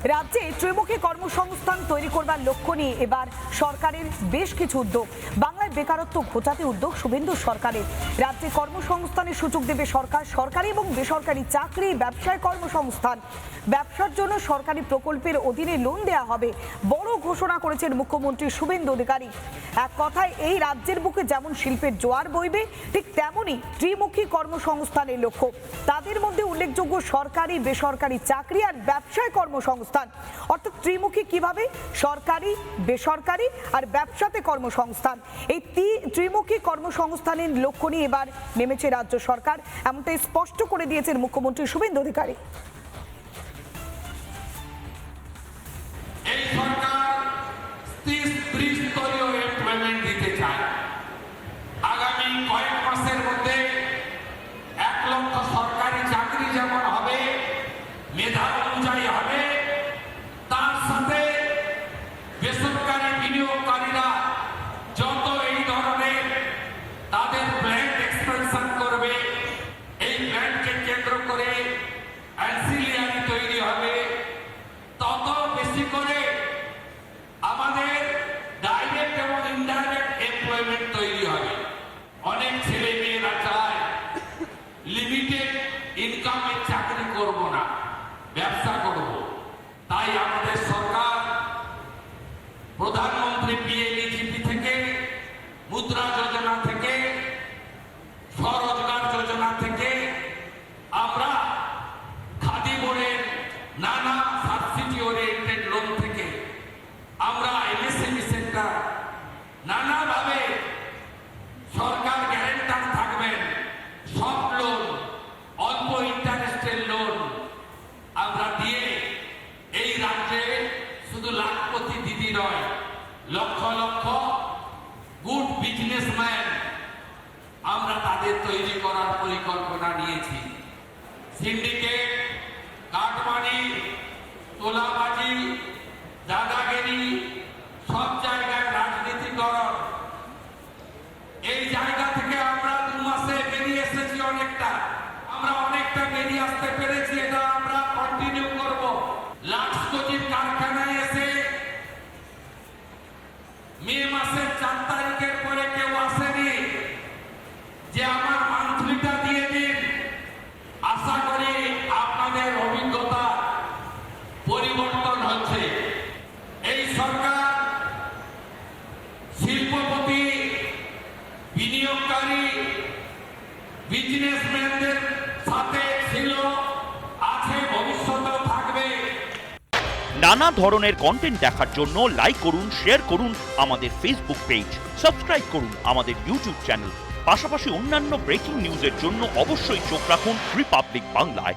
রাজ্যে ত্রিমুখী কর্মসংস্থান তৈরি করবার লক্ষ্য নিয়ে এবার সরকারের বেশ কিছু উদ্যোগ। বাংলায় বেকারত্ব ঘোচাতে উদ্যোগ শুভেন্দু সরকারের। রাজ্যে কর্মসংস্থানের সুযোগ দেবে সরকার। সরকারি এবং বেসরকারি চাকরি, ব্যবসায় কর্মসংস্থান। ব্যবসার জন্য সরকারি প্রকল্পের অধীনে লোন দেওয়া হবে। বড় ঘোষণা করেছেন মুখ্যমন্ত্রী শুভেন্দু অধিকারী। এক কথায় এই রাজ্যের বুকে যেমন শিল্পের জোয়ার বইবে, ঠিক তেমনই ত্রিমুখী কর্মসংস্থানের লক্ষ্য। তাদের মধ্যে উল্লেখযোগ্য সরকারি, বেসরকারি চাকরি আর ব্যবসায় কর্মসংস্থান। অর্থাৎ ত্রিমুখী কিভাবে? সরকারি, বেসরকারি আর ব্যবসাতে কর্মসংস্থান। এই ত্রিমুখী কর্মসংস্থানের লক্ষ্য নিয়ে এবার নেমেছে রাজ্য সরকার, এমনটাই স্পষ্ট করে দিয়েছেন মুখ্যমন্ত্রী শুভেন্দু অধিকারী। এই সরকার ত্রিস্তরীয় এমপ্লয়মেন্ট দিতে চায়। আগামী কয়েক মাসের মধ্যে 1 লক্ষ সরকারি চাকরি যেমন হবে, মেধা অনুযায়ী হবে, তার সাথে বেসরকারি বিনিয়োগকারীরা যত এই ধরনের তাদের প্ল্যান্ট এক্সপেনশন করবে, এই প্ল্যান্টকে কেন্দ্র করে অ্যান্সিলিয়ারি তৈরি হবে, তত বেশি করে আমাদের ডাইরেক্ট এবং ইনডাইরেক্ট এমপ্লয়মেন্ট তৈরি হবে। অনেক ছেলে মেয়েরা চায় লিমিটেড ইনকামের চাকরি করব না, ব্যবসা করব। তাই আমাদের সরকার প্রধানমন্ত্রী পিএমইজিপি থেকে, মুদ্রা যোজনা থেকে, স্বরোজগার যোজনা থেকে, আমরা খাদি বোর্ডের নানা সাবসিডি ওরিয়েন্টেড লোন থেকে, আমরা এমএসএমই সেক্টর, নানাভাবে সরকার গ্যারেন্টার থাকবেন, সব লোন, অল্প ইন্টারেস্টের লোন আমরা দিয়ে এই রাজ্যে শুধু লাখপতি দিদি নয়, লক্ষ লক্ষ গুড বিজনেসম্যান আমরা তাদের তৈরি করার পরিকল্পনা নিয়েছি। সিন্ডিকেট, কাটমানি, তোলাবাজি, দাদাগিরি, সব জায়গায় রাজনীতিকরণ, এই জায়গা থেকে আমরা 2 মাসে বেরিয়ে এসেছি। আমরা অনেকটা বেরিয়ে আসতে পেরেছি। এটা আমরা কন্টিনিউ করব। লাক্সকোজির কারখানায় এসে মে মাসের 4 তারিখের পরে কেউ আসেনি যে আমার মান্থলিটা দিয়ে দিন। আশা করি আপনাদের অভিজ্ঞতা পরিবর্তন হচ্ছে। এই সরকার শিল্পপতি, বিনিয়োগকারী, বিজনেসম্যানদের সাথে ছিল, আছে, ভবিষ্যতেও থাকবে। নানা ধরনের কন্টেন্ট দেখার জন্য লাইক করুন, শেয়ার করুন আমাদের ফেসবুক পেজ, সাবস্ক্রাইব করুন আমাদের ইউটিউব চ্যানেল। পাশাপাশি অন্যান্য ব্রেকিং নিউজের জন্য অবশ্যই চোখ রাখুন রিপাবলিক বাংলায়।